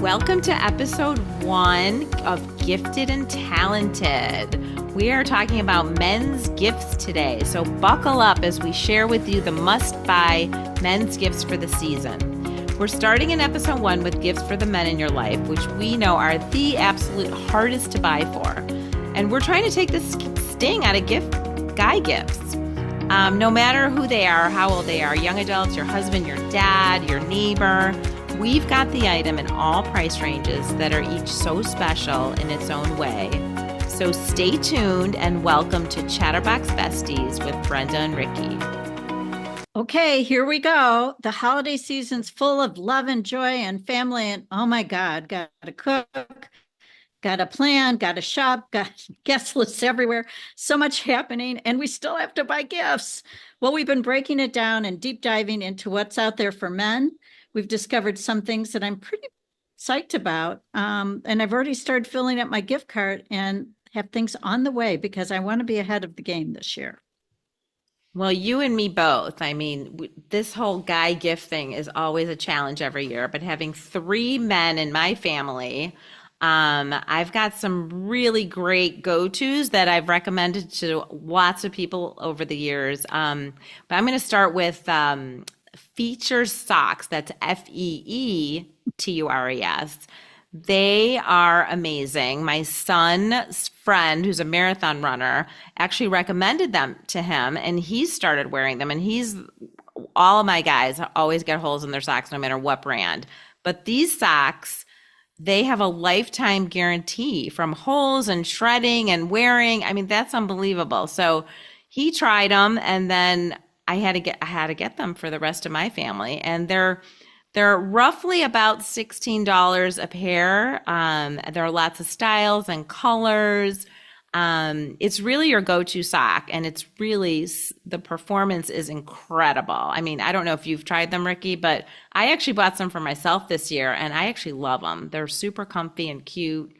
Welcome to episode 1 of Gifted and Talented. We are talking about men's gifts today, so buckle up as we share with you the must-buy men's gifts for the season. We're starting in episode 1 with gifts for the men in your life, which we know are the absolute hardest to buy for. And we're trying to take this sting out of guy gifts. No matter who they are, how old they are, young adults, your husband, your dad, your neighbor, we've got the item in all price ranges that are each so special in its own way. So stay tuned and welcome to Chatterbox Besties with Brenda and Ricky. Okay, here we go. The holiday season's full of love and joy and family, and oh my God, got to cook, got to plan, got to shop, got guest lists everywhere. So much happening, and we still have to buy gifts. Well, we've been breaking it down and deep diving into what's out there for men. We've discovered some things that I'm pretty psyched about. And I've already started filling up my gift cart and have things on the way because I want to be ahead of the game this year. Well, you and me both. I mean, this whole guy gift thing is always a challenge every year, but having 3 men in my family, I've got some really great go-tos that I've recommended to lots of people over the years. But I'm going to start with Feature Socks. That's Feetures. They are amazing. My son's friend, who's a marathon runner, actually recommended them to him, and he started wearing them. And all of my guys always get holes in their socks no matter what brand. But these socks, they have a lifetime guarantee from holes and shredding and wearing. I mean, that's unbelievable. So he tried them, and then I had to get them for the rest of my family, and they're roughly about $16 a pair. There are lots of styles and colors. It's really your go-to sock, and it's really, the performance is incredible. I mean, I don't know if you've tried them, Ricky, but I actually bought some for myself this year, and I actually love them. They're super comfy and cute.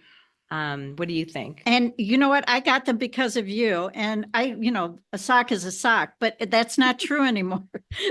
What do you think? And you know what? I got them because of you. And a sock is a sock, but that's not true anymore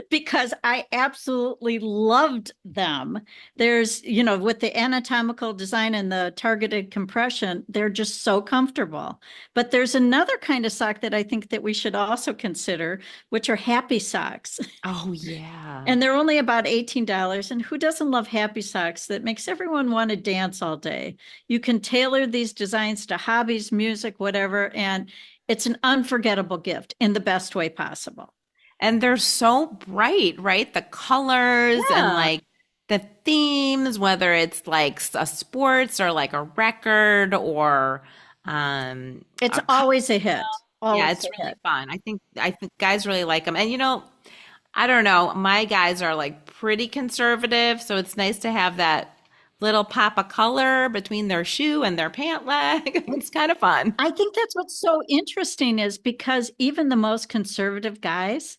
because I absolutely loved them. There's, with the anatomical design and the targeted compression, they're just so comfortable. But there's another kind of sock that I think that we should also consider, which are happy socks. Oh, yeah. And they're only about $18. And who doesn't love happy socks that makes everyone want to dance all day? You can tailor these designs to hobbies, music, whatever, and it's an unforgettable gift in the best way possible. And they're so bright, right? The colors and like the themes, whether it's like a sports or like a record or it's always a hit. Yeah, it's really fun. I think guys really like them. And I don't know, my guys are like pretty conservative, so it's nice to have that little pop of color between their shoe and their pant leg. It's kind of fun. I think that's what's so interesting is because even the most conservative guys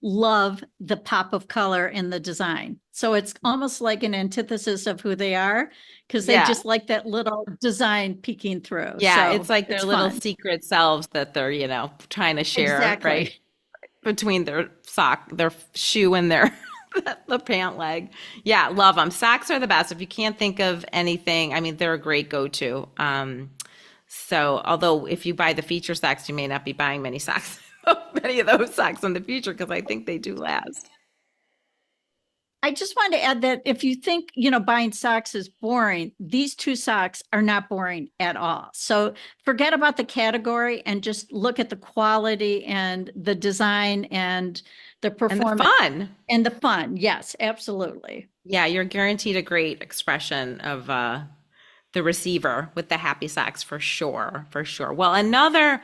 love the pop of color in the design. So it's almost like an antithesis of who they are because they just like that little design peeking through. Yeah, so it's like their little secret selves that they're, trying to share, right? Between their shoe and their the pant leg. Yeah, love them. Socks are the best. If you can't think of anything, I mean, they're a great go-to. So although if you buy the feature socks, you may not be buying many of those socks in the future because I think they do last. I just want to add that if you think, buying socks is boring, these 2 socks are not boring at all. So forget about the category and just look at the quality and the design and the performance. And the fun. Yes, absolutely. Yeah, you're guaranteed a great expression of the receiver with the happy socks for sure. Well, another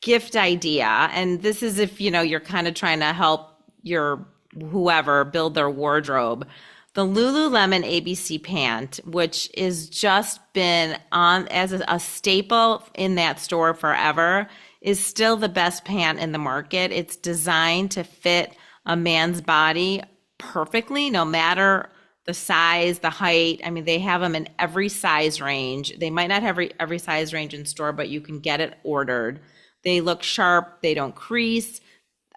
gift idea, and this is if, you're kind of trying to help your whoever build their wardrobe, the Lululemon ABC pant, which is just been on as a staple in that store forever, is still the best pant in the market. It's designed to fit a man's body perfectly, no matter the size, the height. I mean, they have them in every size range. They might not have every size range in store, but you can get it ordered. They look sharp. They don't crease.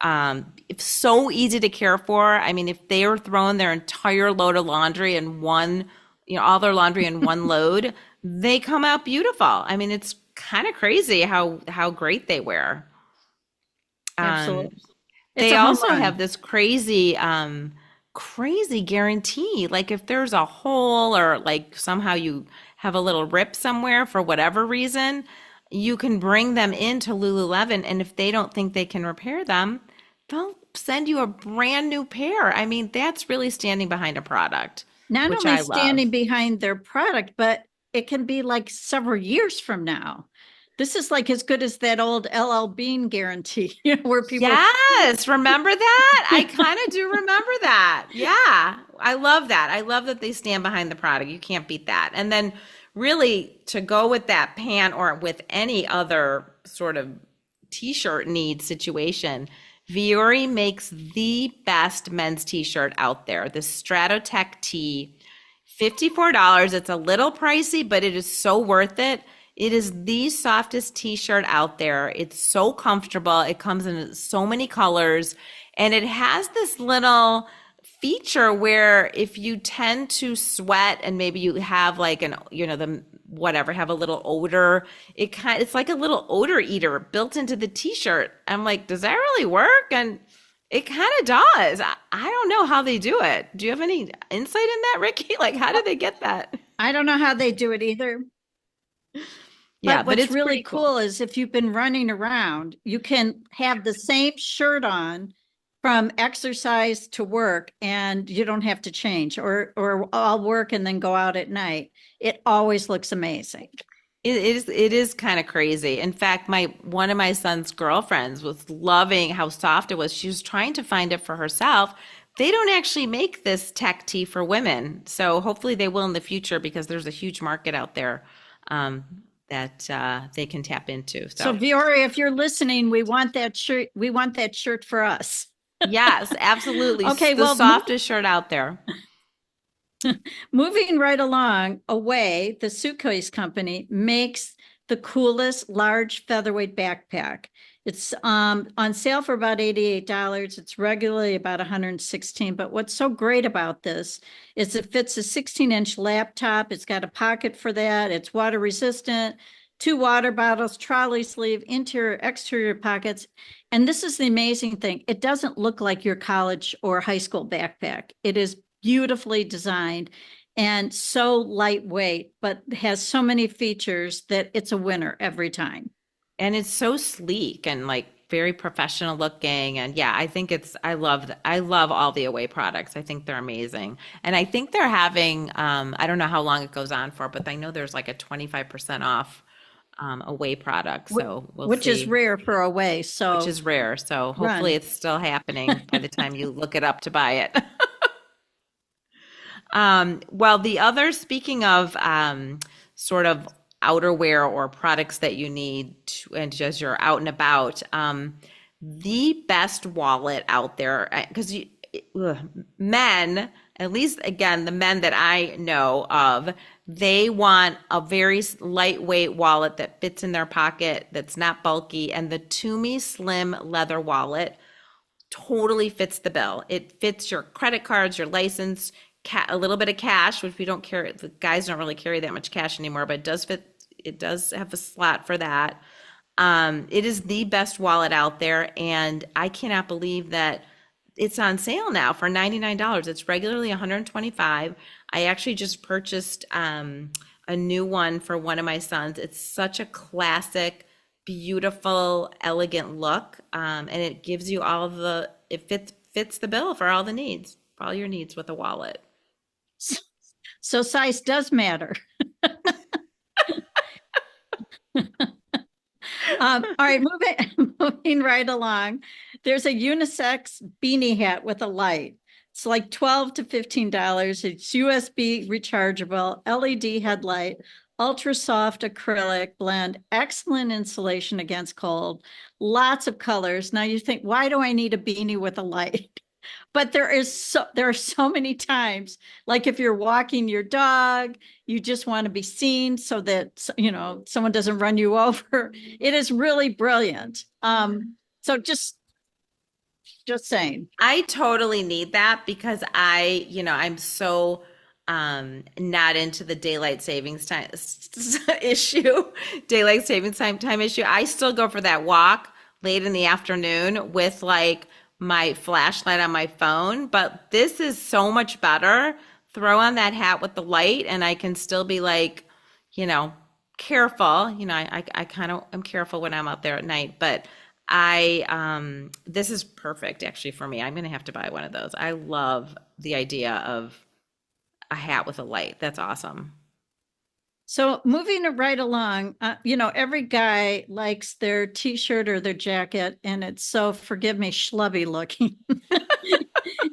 It's so easy to care for. I mean, if they were throwing their entire load of laundry in one all their laundry in one load, they come out beautiful. I mean, it's kind of crazy how great they wear. Um, Absolutely. It's they a home also have run. this crazy guarantee. Like if there's a hole or like somehow you have a little rip somewhere for whatever reason, you can bring them into Lululemon, and if they don't think they can repair them, they'll send you a brand new pair. I mean, that's really standing behind a product, Not which only I love. standing behind their product, but it can be like several years from now. This is like as good as that old LL Bean guarantee, where people, Yes, remember that? I kind of do remember that. Yeah, I love that. I love that they stand behind the product. You can't beat that. And then, really, to go with that pant or with any other sort of t-shirt need situation, Viore makes the best men's t-shirt out there. The Stratotech tee, $54. It's a little pricey, but it is so worth it. It is the softest t-shirt out there. It's so comfortable. It comes in so many colors, and it has this little feature where if you tend to sweat and maybe you have like the whatever, have a little odor, it's like a little odor eater built into the t-shirt. I'm like, does that really work? And it kind of does. I don't know how they do it. Do you have any insight in that, Ricky? Like, how do they get that? I don't know how they do it either. Yeah, But but what's it's really pretty cool. cool is if you've been running around, you can have the same shirt on from exercise to work and you don't have to change, or I'll work and then go out at night. It always looks amazing. It is kind of crazy. In fact, my one of my son's girlfriends was loving how soft it was. She was trying to find it for herself. They don't actually make this tech tee for women, so hopefully they will in the future because there's a huge market out there um, that they can tap into. So So Viore, if you're listening, we want that shirt. We want that shirt for us. yes, absolutely, Okay, the well, softest shirt out there. moving right along, Away, the suitcase company, makes the coolest large featherweight backpack. It's on sale for about $88. It's regularly about 116. But what's so great about this is it fits a 16-inch laptop. It's got a pocket for that. It's water resistant, two water bottles, trolley sleeve, interior, exterior pockets. And this is the amazing thing. It doesn't look like your college or high school backpack. It is beautifully designed and so lightweight, but has so many features that it's a winner every time. And it's so sleek and like very professional looking. And yeah, I love all the Away products. I think they're amazing. And I think they're having I don't know how long it goes on for, but I know there's like a 25% off Away product. So we'll Which is see, rare for Away. which So is rare. So hopefully run. it's still happening by the time you look it up to buy it. Well, the other, speaking of sort of outerwear or products that you need to, and just you're out and about, the best wallet out there, because men, at least again, the men that I know of, they want a very lightweight wallet that fits in their pocket, that's not bulky, and the Toomey Slim leather wallet totally fits the bill. It fits your credit cards, your license, a little bit of cash, which we don't carry. The guys don't really carry that much cash anymore, but it does fit. It does have a slot for that. It is the best wallet out there, and I cannot believe that it's on sale now for $99. It's regularly $125. I actually just purchased a new one for one of my sons. It's such a classic, beautiful, elegant look, and it gives you it fits the bill for all the needs, for all your needs with a wallet. So size does matter. All right, moving right along. There's a unisex beanie hat with a light. It's like $12 to $15. It's USB rechargeable, LED headlight, ultra soft acrylic blend, excellent insulation against cold, lots of colors. Now you think, why do I need a beanie with a light? But there are so many times, like if you're walking your dog, you just want to be seen so that someone doesn't run you over. It is really brilliant. So just saying. I totally need that because I'm so not into the daylight savings time issue, daylight savings time issue. I still go for that walk late in the afternoon with like my flashlight on my phone, but this is so much better. Throw on that hat with the light, and I can still be like, you know, careful. I kind of am careful when I'm out there at night, but this is perfect actually for me. I'm gonna have to buy one of those. I love the idea of a hat with a light. That's awesome. So moving it right along, every guy likes their t-shirt or their jacket, and it's so, forgive me, schlubby looking.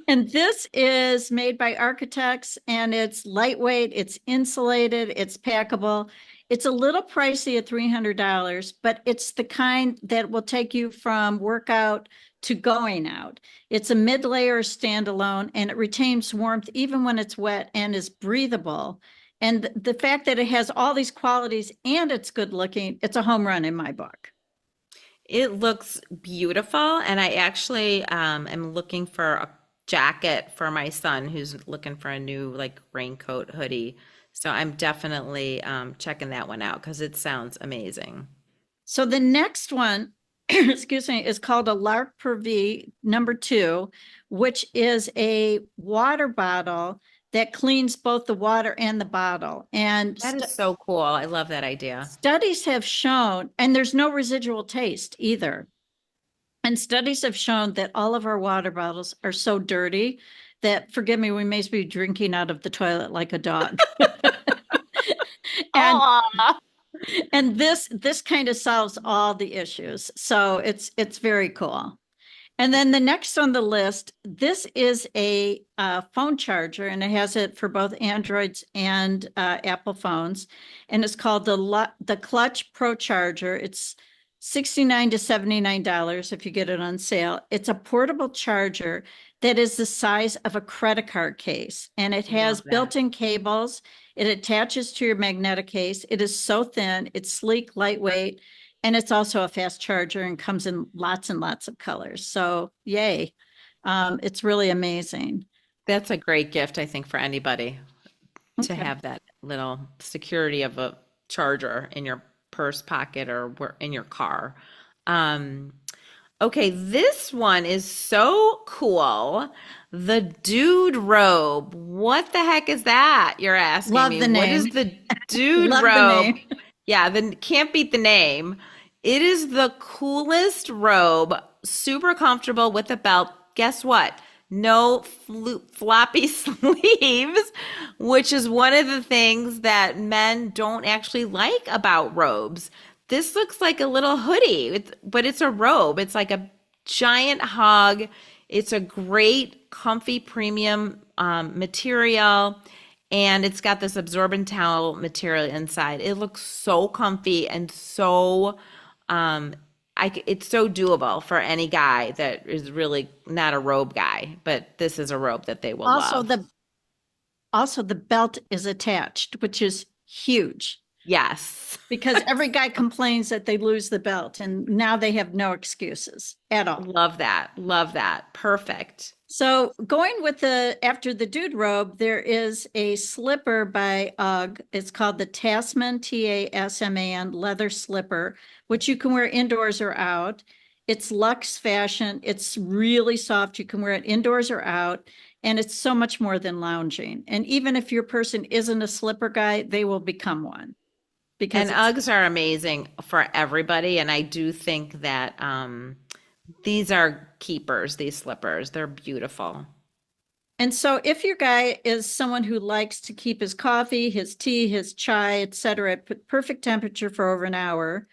And this is made by architects, and it's lightweight, it's insulated, it's packable. It's a little pricey at $300, but it's the kind that will take you from workout to going out. It's a mid-layer standalone, and it retains warmth even when it's wet and is breathable. And the fact that it has all these qualities and it's good looking, it's a home run in my book. It looks beautiful, and I actually am looking for a jacket for my son who's looking for a new like raincoat hoodie. So I'm definitely checking that one out because it sounds amazing. So the next one, excuse me, is called a Lark Per V #2, which is a water bottle that cleans both the water and the bottle. And That is so cool. I love that idea. studies have shown, and there's no residual taste either. And studies have shown that all of our water bottles are so dirty that, forgive me, we may be drinking out of the toilet like a dog. and Oh, and this kind of solves all the issues. So it's very cool. And then the next on the list, this is a phone charger, and it has it for both Androids and Apple phones, and it's called the Clutch Pro Charger. It's $69 to $79 if you get it on sale. It's a portable charger that is the size of a credit card case, and it has love that. built-in cables. It attaches to your magnetic case. It is so thin, it's sleek, lightweight, and it's also a fast charger and comes in lots and lots of colors. So yay. It's really amazing. That's a great gift, I think, for anybody to Okay. have that little security of a charger in your purse pocket or in your car. Um, okay, this one is so cool. The dude robe. What the heck is that? You're asking Love me. the What is name. the dude Love the robe? name. Yeah, then can't beat the name. It is the coolest robe, super comfortable with a belt. Guess what? No floppy sleeves, which is one of the things that men don't actually like about robes. This looks like a little hoodie, but it's a robe. It's like a giant hug. It's a great, comfy, premium material, and it's got this absorbent towel material inside. It looks so comfy and so it's so doable for any guy that is really not a robe guy, but this is a robe that they will Also, love. the belt is attached, which is huge Yes. because every guy complains that they lose the belt, and now they have no excuses at all. Love that. Love that. Perfect. So going with after the dude robe, there is a slipper by UGG. It's called the Tasman, Tasman leather slipper, which you can wear indoors or out. It's luxe fashion. It's really soft. You can wear it indoors or out. And it's so much more than lounging. And even if your person isn't a slipper guy, they will become one because And it's. Uggs are amazing for everybody. And I do think that these are keepers, these slippers. They're beautiful. And so if your guy is someone who likes to keep his coffee, his tea, his chai, etc., at perfect temperature for over an hour,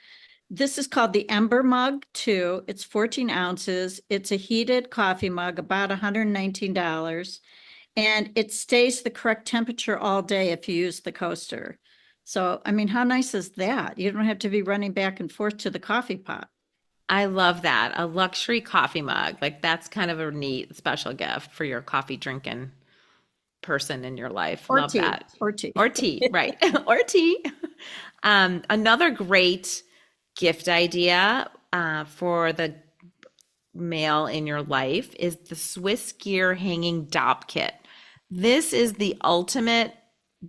this is called the Ember Mug 2. It's 14 ounces. It's a heated coffee mug, about $119. And it stays the correct temperature all day if you use the coaster. So, I mean, how nice is that? You don't have to be running back and forth to the coffee pot. I love that. A luxury coffee mug. Like that's kind of a neat special gift for your coffee drinking person in your life. Or Love tea, that. or tea. Or tea, right. Or tea. Another great gift idea for the male in your life is the Swiss gear hanging dop kit. This is the ultimate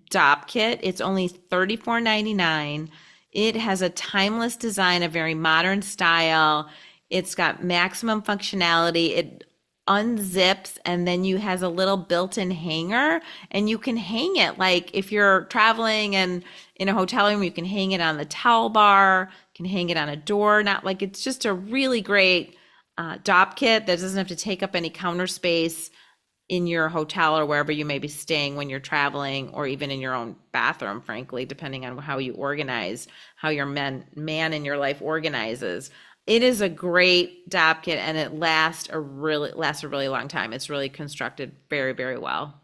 Dopp kit. It's only $34.99. It has a timeless design, a very modern style. It's got maximum functionality. It unzips and then you has a little built-in hanger and you can hang it like if you're traveling and in a hotel room, you can hang it on the towel bar, you can hang it on a door. Not like it's just a really great Dopp kit that doesn't have to take up any counter space in your hotel or wherever you may be staying when you're traveling, or even in your own bathroom, frankly, depending on how you organize, how your man in your life organizes. It is a great Dopp kit and it lasts a really long time. It's really constructed very, very well.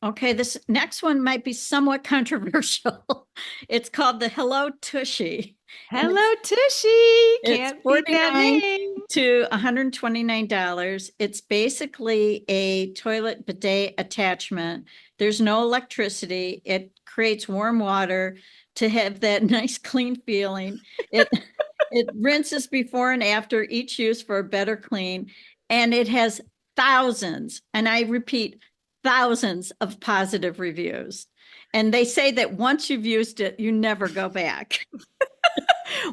Okay, this next one might be somewhat controversial. It's called the Hello Tushy, and Hello, Tushy. it's Can't beat that 49 name. to $129. It's basically a toilet bidet attachment. There's no electricity. It creates warm water to have that nice clean feeling. It it rinses before and after each use for a better clean, and it has thousands, and I repeat, thousands of positive reviews. And they say that once you've used it, you never go back.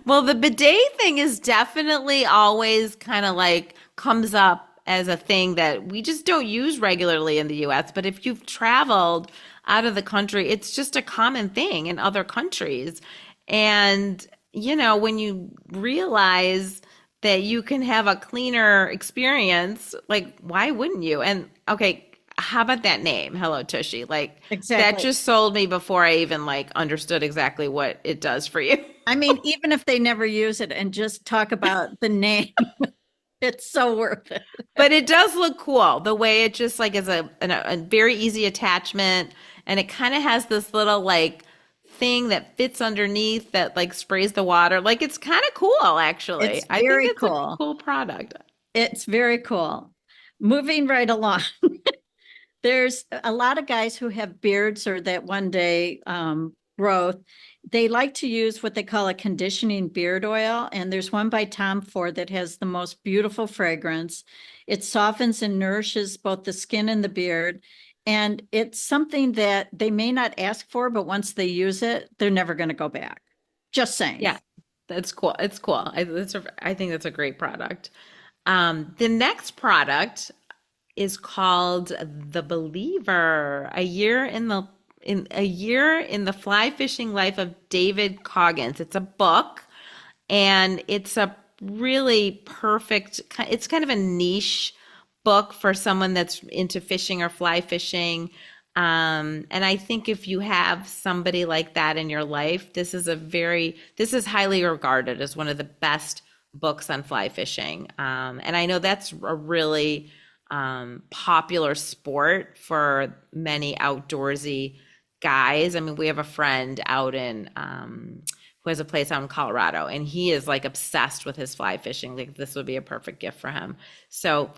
Well, the bidet thing is definitely always kind of like comes up as a thing that we just don't use regularly in the US. But if you've traveled out of the country, it's just a common thing in other countries. And, when you realize that you can have a cleaner experience, like, why wouldn't you? And okay, how about that name, Hello Tushy? Like, that Exactly. just sold me before I even like understood exactly what it does for you. I mean, even if they never use it and just talk about the name, it's so worth it. But it does look cool the way it just like is a very easy attachment, and it kind of has this little like thing that fits underneath that like sprays the water. Like it's kind of cool actually. It's I think very it's a cool. cool product. It's very cool. Moving right along. There's a lot of guys who have beards or that one day growth. They like to use what they call a conditioning beard oil. And there's one by Tom Ford that has the most beautiful fragrance. It softens and nourishes both the skin and the beard. And it's something that they may not ask for, but once they use it, they're never going to go back. Just saying. Yeah, that's cool. It's cool. I think that's a great product. The next product is called The Believer, a year in the fly fishing life of David Coggins. It's a book and it's a really perfect, it's kind of a niche book for someone that's into fishing or fly fishing. And I think if you have somebody like that in your life, this is highly regarded as one of the best books on fly fishing. And I know that's a really popular sport for many outdoorsy guys. I mean, we have a friend out in who has a place out in Colorado, and he is like obsessed with his fly fishing. Like this would be a perfect gift for him. So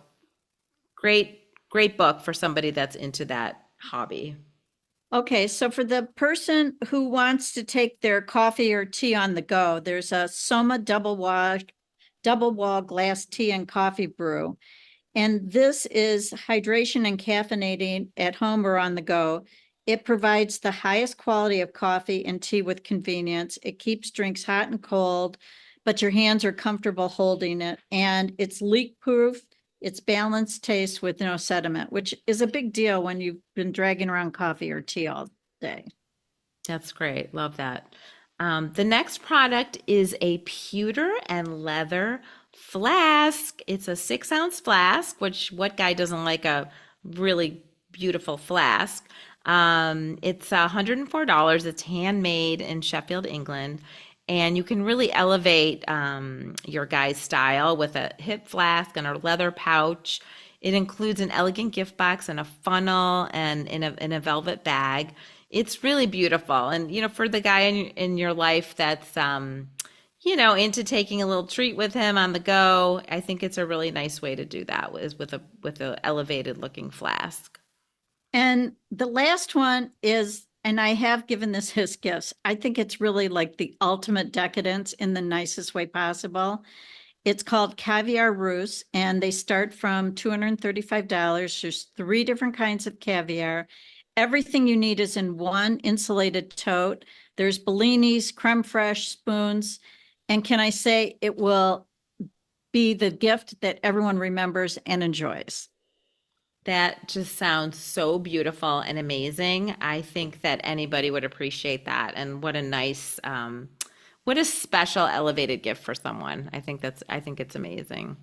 great, great book for somebody that's into that hobby. Okay, so for the person who wants to take their coffee or tea on the go, there's a Soma double wall glass tea and coffee brew. And this is hydration and caffeinating at home or on the go. It provides the highest quality of coffee and tea with convenience. It keeps drinks hot and cold, but your hands are comfortable holding it. And it's leak proof. It's balanced taste with no sediment, which is a big deal when you've been dragging around coffee or tea all day. That's great. Love that. The next product is a pewter and leather flask. It's a 6 ounce flask, which what guy doesn't like a really beautiful flask? It's $104. It's handmade in Sheffield, England. And you can really elevate your guy's style with a hip flask and a leather pouch. It includes an elegant gift box and a funnel and in a velvet bag. It's really beautiful. And, for the guy in your life that's, into taking a little treat with him on the go, I think it's a really nice way to do that is with a elevated looking flask. And the last one is, and I have given this as gifts, I think it's really like the ultimate decadence in the nicest way possible. It's called Caviar Roost, and they start from $235. There's 3 different kinds of caviar. Everything you need is in one insulated tote. There's bellinis, creme fraiche, spoons. And can I say it will be the gift that everyone remembers and enjoys? That just sounds so beautiful and amazing. I think that anybody would appreciate that. And what a nice, what a special elevated gift for someone. I think it's amazing.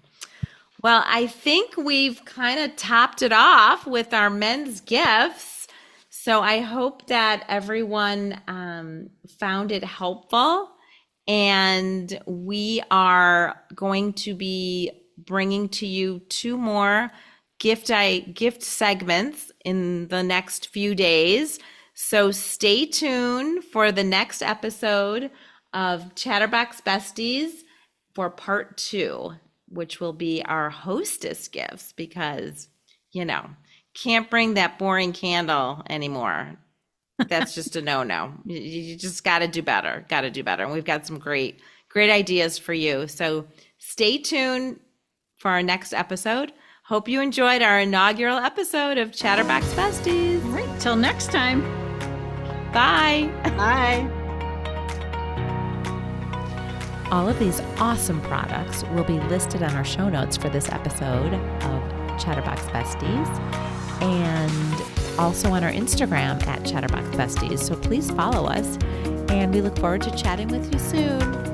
Well, I think we've kind of topped it off with our men's gifts. So I hope that everyone found it helpful. And we are going to be bringing to you 2 more gift segments in the next few days. So stay tuned for the next episode of Chatterbox Besties for part 2, which will be our hostess gifts because, can't bring that boring candle anymore. That's just a no-no. You just got to do better. Got to do better. And we've got some great ideas for you. So stay tuned for our next episode. Hope you enjoyed our inaugural episode of Chatterbox Besties. All right, till next time. Bye. Bye. All of these awesome products will be listed on our show notes for this episode of Chatterbox Besties and also on our Instagram at Chatterbox Besties. So please follow us, and we look forward to chatting with you soon.